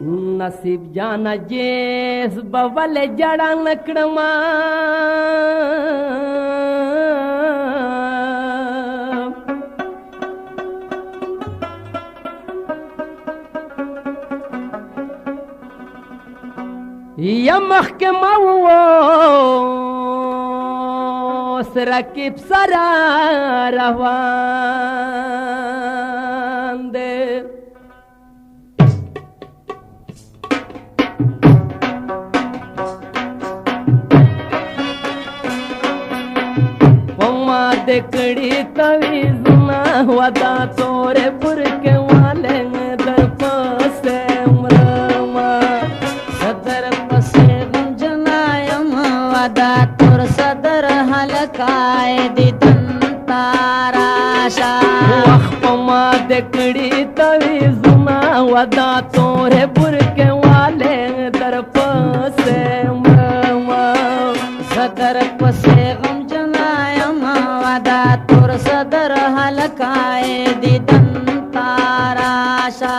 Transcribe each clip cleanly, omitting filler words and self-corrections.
नसीब जाना जेस बवल जड़ा नकड़मा यमख के मऊस रकीब सरा रवान दे पम्मा देखड़ी तवीज़ना वदा तोरे बुरके वाले दर पासे उमरमा सदर पसे गुंजनायम वदा तुर सदर हलकाए दिदन ताराशा पम्मा देखड़ी तवीज़ना वदा तोरे बुरके वाले दर पासे उमरमा सदर पसे गुंजनायम वदा तुर सदर हलकाए दिदन ताराशा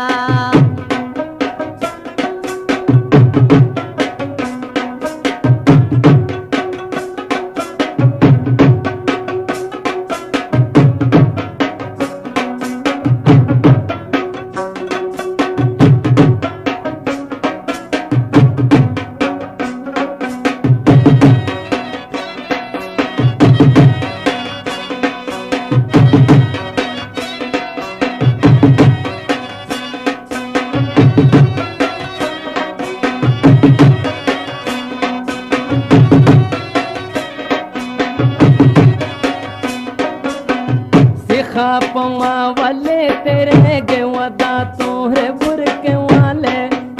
पमा वाले तेरे गे वदा तोरे बुरके वाले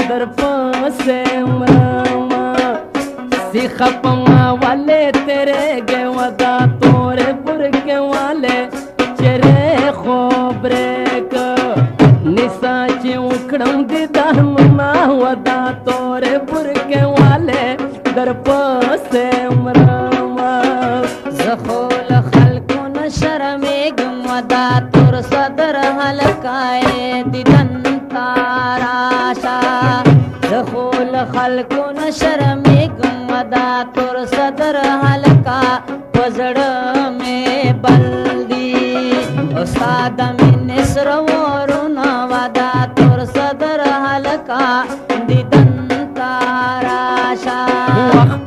दर पासे उमरमा सिखा पमा वाले तेरे गे वदा तोरे बुरके वाले चेरे खोबरे का निसा ची उखड़म दिदाना वदा तोरे बुरके वाले दर पासे उमरमा ज़खोल खल्को न शर्मे वदा तुर सदर हलकाए दिदन ताराशा ज़खोल खल्को न शर्मे वदा तुर सदर हलका पजड़ में बल्दी उस्ताद मिनिस्र वरुना वदा तुर सदर हलका दिदन ताराशा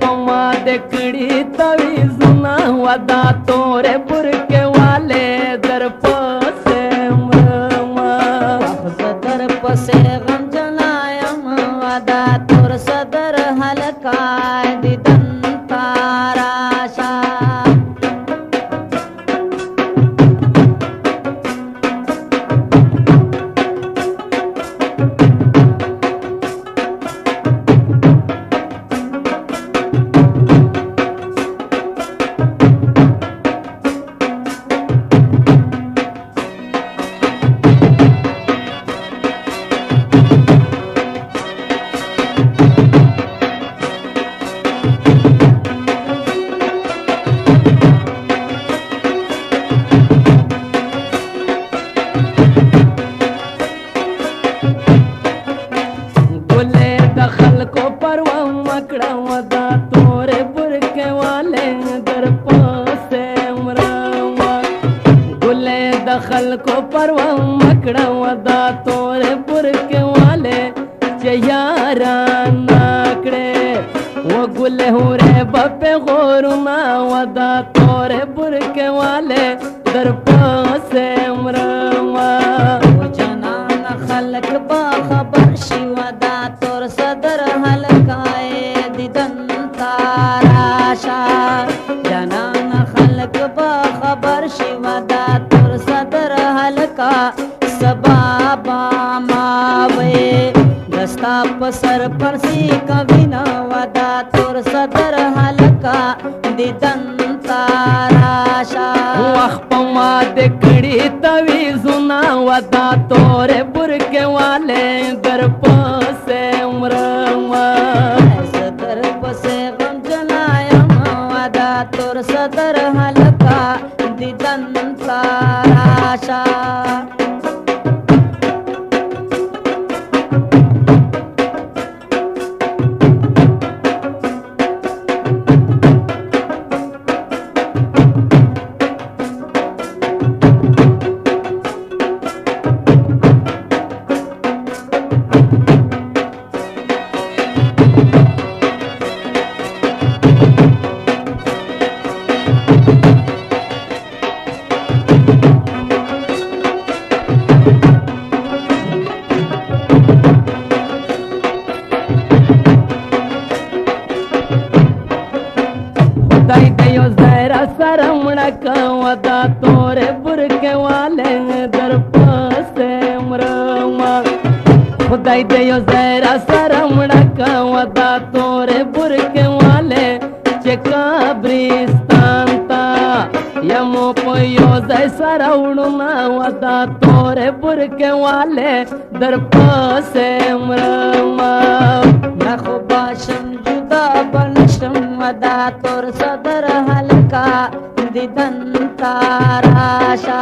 पमा देखड़ी तवीज़ना वदा तोरे बुरके वाले दर पासे उमरमा सदर पसे गम जनायम वदा तुर सदर हलकाए दिदन ताराशा दखल को परवा मकड़ा वदा तोरे बुरके वाले चयारा नाकड़े वो गुले हुरे बपे गोरुना वदा तोरे बुरके वाले दर पासे उमरमा जनान खलक बाखबर शिवदा तुर सदर हलकाए दिदन ताराशा जनान खलक बाखबर शिवदा तुर सदर हलका सबाबा मावे दस्ता पसर परसी कभी न वदा तुर सदर हलका दिदन ताराशा पमा देखड़ी तवीज़ना वदा तोरे बुरके वाले दर पासे उमरमा सदर पसे गम जनायम वदा तुर सदर हलका दिदन ताराशा والے در پسې مرم خدای دې یو ځای را سره مړه کا ودا تورې برکې والے چې قبرستان ته یمو په یو ځای سره وړو ودا تورې برکې والے در پسې مرم نه خو باشم جدا بنشم ودا تور صدر حلقا دیدن تاراشا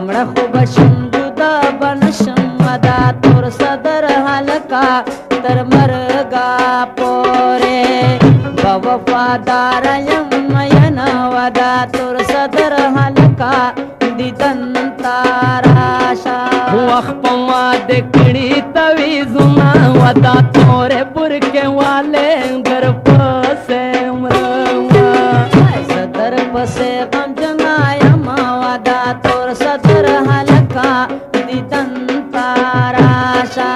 مړه خو باشم جدا بنشم ودا تور صدر حلقا تر مرګا پورې وفادار یم مینا ودا تور صدر حلقا دیدن تاراشا وخت په ما د کړي تویزونه ودا تورې برکې والے در پسې مرم صدر پسې غم جنایم ودا تور صدر حلقا دیدن تاراشا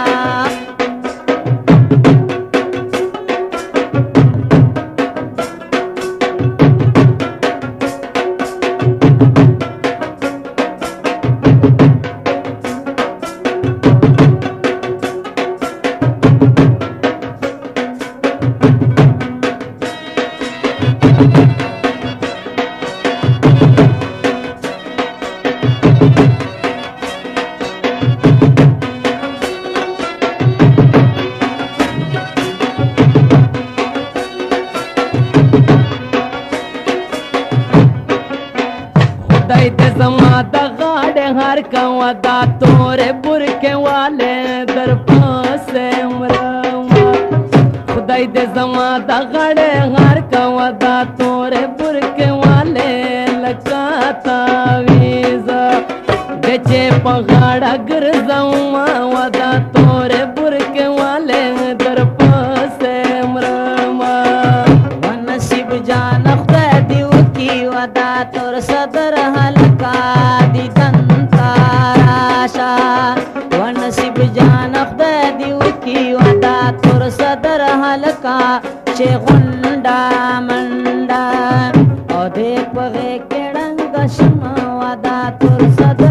خدای دې زما د غاړې هر کا ودا تورې برکې والے در پسې مرم خدای دې زما د غاړې هر کا ودا تورې برکې والے لکه تاویز د چې په غاړه ګرځم ودا تورې برکې والے در پسې مرم ونصیب جان خدای دیو کی ودا تور صدر حلقا دیدن تاراشا ونصیب جان خدای دیو کی ودا تور صدر حلقا چې غونډا منډا او دې په کې ډنګ شم ودا تور صدر